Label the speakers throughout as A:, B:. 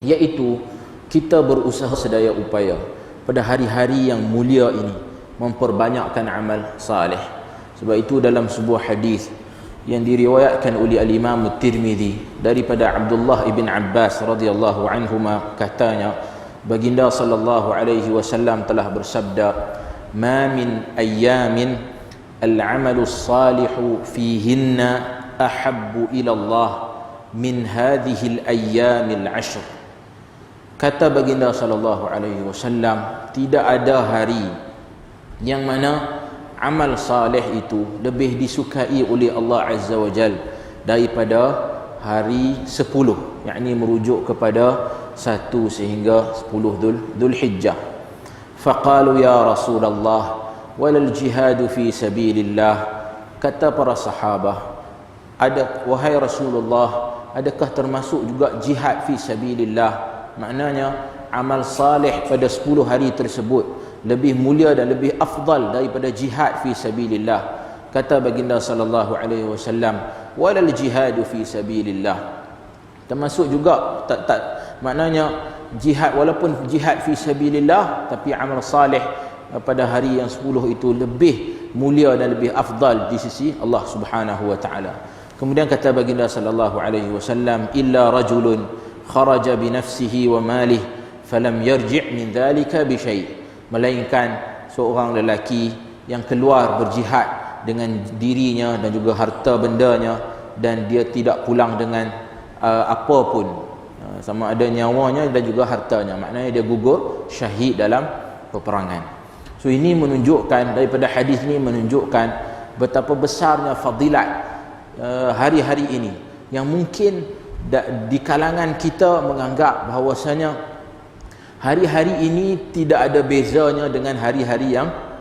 A: iaitu kita berusaha sedaya upaya pada hari-hari yang mulia ini memperbanyakkan amal saleh. Sebab itu dalam sebuah hadis yang diriwayatkan oleh al-Imam At-Tirmidzi daripada Abdullah ibn Abbas radhiyallahu anhuma, katanya baginda sallallahu alaihi wasallam telah bersabda, "Ma min ayyamin al-'amalu salihu fihinna ahabbu ila Allah min hadhihi al-ayyamil 'ashr." Kata baginda sallallahu alaihi wasallam, tidak ada hari yang mana amal saleh itu lebih disukai oleh Allah Azza wa Jal daripada hari 10, yakni merujuk kepada 1 sehingga 10 Dzulhijjah. Faqalu ya Rasulullah walal jihadu fi sabilillah. Kata para sahabah, wahai Rasulullah, adakah termasuk juga jihad fi sabilillah? Maknanya amal saleh pada 10 hari tersebut lebih mulia dan lebih afdal daripada jihad fi sabilillah. Kata baginda sallallahu alaihi wasallam, walal jihadu fi sabilillah. Termasuk juga maknanya jihad, walaupun jihad fi sabilillah, tapi amal saleh pada hari yang 10 itu lebih mulia dan lebih afdal di sisi Allah Subhanahu wa taala. Kemudian kata baginda sallallahu alaihi wasallam, illa rajulun kharaja bi nafsihi wa malih falam yarji' min dhalika bi syai'. Melainkan seorang lelaki yang keluar berjihad dengan dirinya dan juga harta bendanya, dan dia tidak pulang dengan apa pun, sama ada nyawanya dan juga hartanya, maknanya dia gugur syahid dalam peperangan. So ini menunjukkan, daripada hadis ini menunjukkan betapa besarnya fadilat hari-hari ini, yang mungkin di kalangan kita menganggap bahawasanya hari-hari ini tidak ada bezanya dengan hari-hari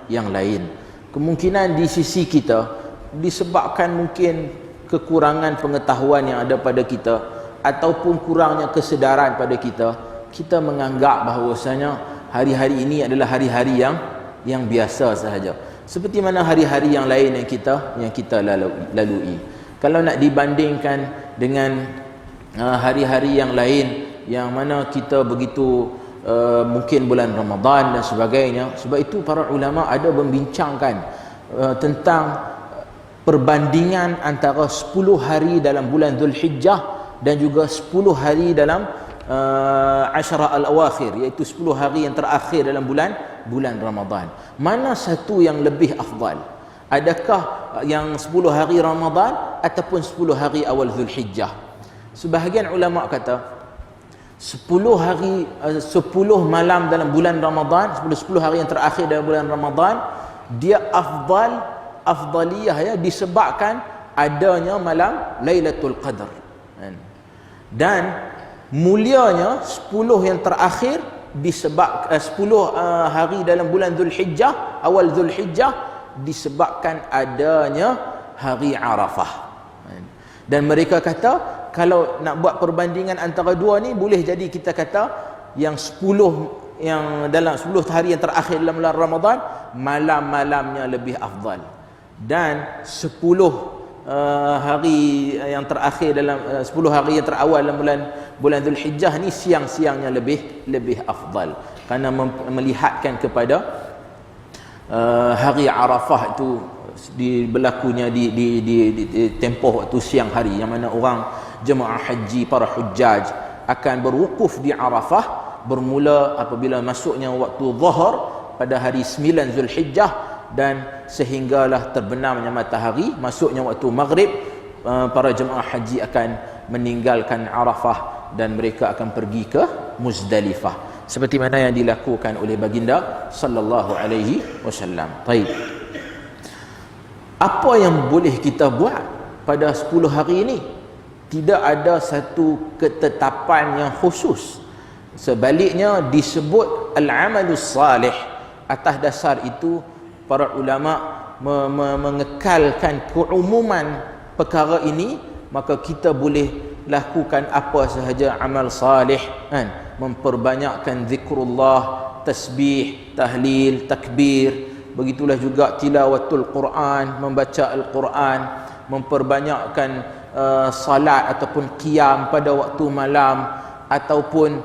A: yang lain. Kemungkinan di sisi kita disebabkan mungkin kekurangan pengetahuan yang ada pada kita, ataupun kurangnya kesedaran pada kita, kita menganggap bahawasanya hari-hari ini adalah hari-hari yang biasa sahaja, seperti mana hari-hari yang lain yang kita lalui. Kalau nak dibandingkan dengan hari-hari yang lain yang mana kita begitu mungkin bulan Ramadan dan sebagainya, sebab itu para ulama ada membincangkan tentang perbandingan antara 10 hari dalam bulan Dzulhijjah dan juga 10 hari dalam Ashra al-Awakhir, iaitu 10 hari yang terakhir dalam bulan Ramadan. Mana satu yang lebih afdal? Adakah yang 10 hari Ramadan ataupun 10 hari awal Dzulhijjah? Sebahagian ulama kata 10 hari 10 malam dalam bulan Ramadan, 10 hari yang terakhir dalam bulan Ramadan, dia afdaliyah ya, disebabkan adanya malam Lailatul Qadar. Dan mulianya 10 yang terakhir disebab 10 hari dalam bulan Dzulhijjah, awal Dzulhijjah, disebabkan adanya hari Arafah. Dan mereka kata kalau nak buat perbandingan antara dua ni, boleh jadi kita kata yang 10 yang dalam 10 hari yang terakhir dalam bulan Ramadan, malam-malamnya lebih afdal, dan 10 hari yang terakhir dalam 10 hari yang terawal dalam bulan Dzulhijjah ni, siang-siangnya lebih afdal, kerana melihatkan kepada hari Arafah itu berlakunya di tempoh waktu siang hari, yang mana orang jemaah haji, para hujjaj akan berwukuf di Arafah bermula apabila masuknya waktu zuhur pada hari 9 Zulhijjah, dan sehinggalah terbenamnya matahari, masuknya waktu maghrib, para jemaah haji akan meninggalkan Arafah dan mereka akan pergi ke Muzdalifah, seperti mana yang dilakukan oleh baginda sallallahu alaihi wasallam. Baik, apa yang boleh kita buat pada 10 hari ini? Tidak ada satu ketetapan yang khusus. Sebaliknya disebut al-amalus salih. Atas dasar itu para ulama mengekalkan keumuman perkara ini, maka kita boleh lakukan apa sahaja amal salih, kan? Memperbanyakkan zikrullah, tasbih, tahlil, takbir. Begitulah juga tilawatul Quran, membaca Al-Quran, memperbanyakkan salat ataupun qiyam pada waktu malam, ataupun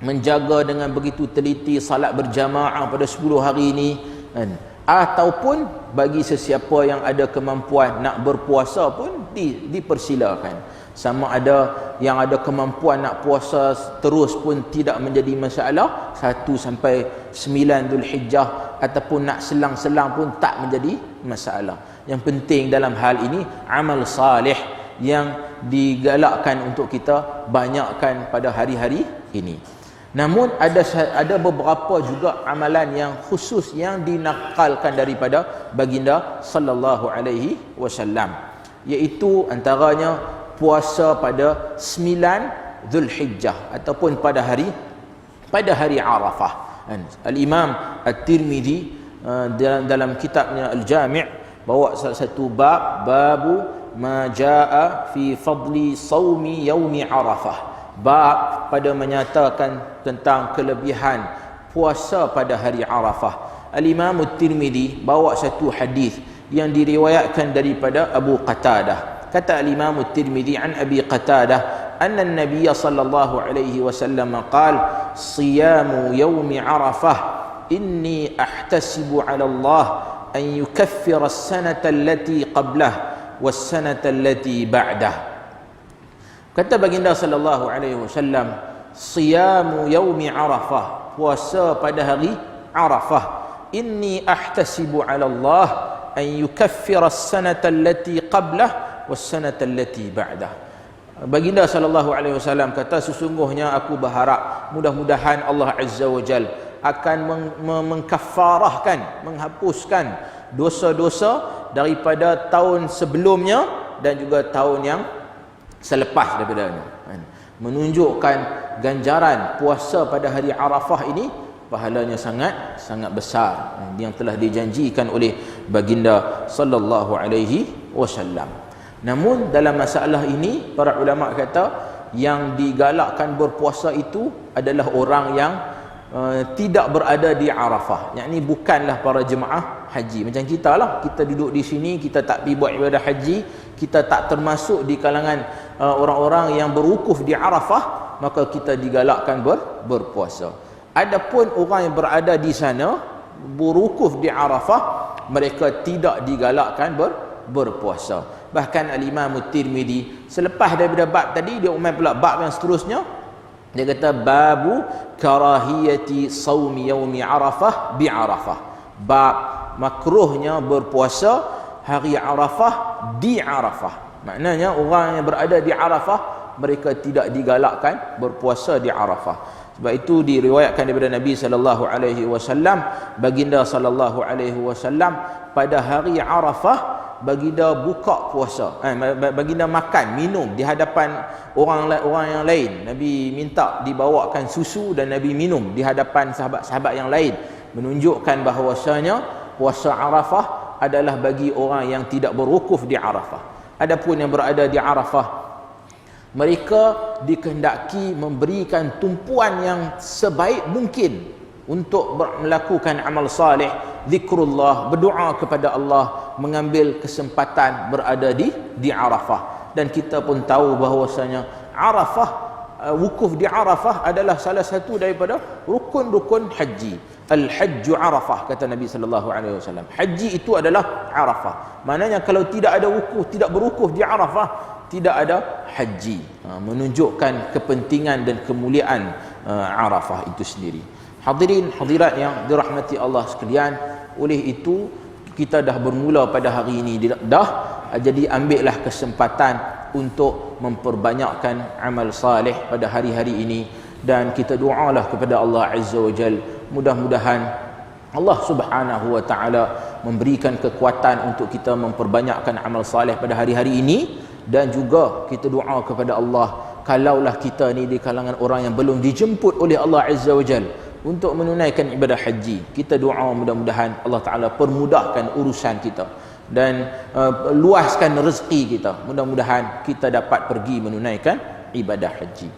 A: menjaga dengan begitu teliti salat berjamaah pada 10 hari ini, kan? Ataupun bagi sesiapa yang ada kemampuan nak berpuasa pun dipersilakan. Sama ada yang ada kemampuan nak puasa terus pun tidak menjadi masalah, 1 sampai 9 Zulhijjah, ataupun nak selang-selang pun tak menjadi masalah. Yang penting dalam hal ini amal salih yang digalakkan untuk kita banyakkan pada hari-hari ini. Namun ada beberapa juga amalan yang khusus yang dinakalkan daripada baginda sallallahu alaihi wasallam, iaitu antaranya puasa pada 9 Zulhijjah ataupun pada hari Arafah. Al-Imam At-Tirmidzi dalam kitabnya Al-Jami' bawa salah satu babu ma jaa fi fadli saumi yaumi Arafah. Bab pada menyatakan tentang kelebihan puasa pada hari Arafah. Al-Imam At-Tirmidzi bawa satu hadis yang diriwayatkan daripada Abu Qatadah. Kata Al-Imam At-Tirmidzi an Abi Qatadah anna an-nabiy sallallahu alaihi wasallam qala siyamu yaumi Arafah inni ahtasibu 'ala Allah an yukaffira as-sanata allati qablah was-sanata allati ba'dah. Kata baginda sallallahu alaihi wasallam, siyamu yaumi Arafah, puasa pada hari Arafah, inni ahtasibu 'ala Allah an yukaffira as-sanata allati qablah was-sanata allati ba'dah. Baginda sallallahu alaihi wasallam kata, sesungguhnya aku berharap mudah-mudahan Allah azza wa jal akan mengkafarahkan, menghapuskan dosa-dosa daripada tahun sebelumnya dan juga tahun yang selepas daripadanya. Menunjukkan ganjaran puasa pada hari Arafah ini pahalanya sangat besar yang telah dijanjikan oleh baginda sallallahu alaihi wasallam. Namun dalam masalah ini para ulama kata yang digalakkan berpuasa itu adalah orang yang tidak berada di Arafah, yakni bukanlah para jemaah haji. Macam kita lah, kita duduk di sini, kita tak pergi buat ibadah haji, kita tak termasuk di kalangan orang-orang yang berwukuf di Arafah, maka kita digalakkan berpuasa. Adapun orang yang berada di sana berwukuf di Arafah, mereka tidak digalakkan berpuasa. Bahkan Al-Imam At-Tirmidzi selepas daripada bab tadi, dia umum pula bab yang seterusnya. Dia kata babu karahiyati saumi yaumi Arafah bi Arafah. Bab makruhnya berpuasa hari Arafah di Arafah. Maknanya orang yang berada di Arafah, mereka tidak digalakkan berpuasa di Arafah. Sebab itu diriwayatkan daripada Nabi sallallahu alaihi wasallam, baginda sallallahu alaihi wasallam pada hari Arafah baginda buka puasa, baginda makan minum di hadapan orang yang lain. Nabi minta dibawakan susu dan Nabi minum di hadapan sahabat-sahabat yang lain, menunjukkan bahawasanya puasa Arafah adalah bagi orang yang tidak berwukuf di Arafah. Adapun yang berada di Arafah, mereka dikehendaki memberikan tumpuan yang sebaik mungkin untuk melakukan amal salih, zikrullah, berdoa kepada Allah, mengambil kesempatan berada di Arafah. Dan kita pun tahu bahawasanya Arafah, wukuf di Arafah adalah salah satu daripada rukun-rukun haji. Al-hajju Arafah, kata Nabi sallallahu alaihi wasallam. Haji itu adalah Arafah. Maknanya kalau tidak ada wukuf, tidak berwukuf di Arafah, tidak ada haji. Menunjukkan kepentingan dan kemuliaan Arafah itu sendiri. Hadirin hadirat yang dirahmati Allah sekalian, oleh itu kita dah bermula pada hari ini jadi ambillah kesempatan untuk memperbanyakkan amal salih pada hari-hari ini, dan kita doalah kepada Allah Azza wa Jal, mudah-mudahan Allah Subhanahu wa taala memberikan kekuatan untuk kita memperbanyakkan amal salih pada hari-hari ini. Dan juga kita doa kepada Allah, kalaulah kita ni di kalangan orang yang belum dijemput oleh Allah Azza wa Jal untuk menunaikan ibadah haji, kita doa mudah-mudahan Allah Ta'ala permudahkan urusan kita dan luaskan rezeki kita. Mudah-mudahan kita dapat pergi menunaikan ibadah haji.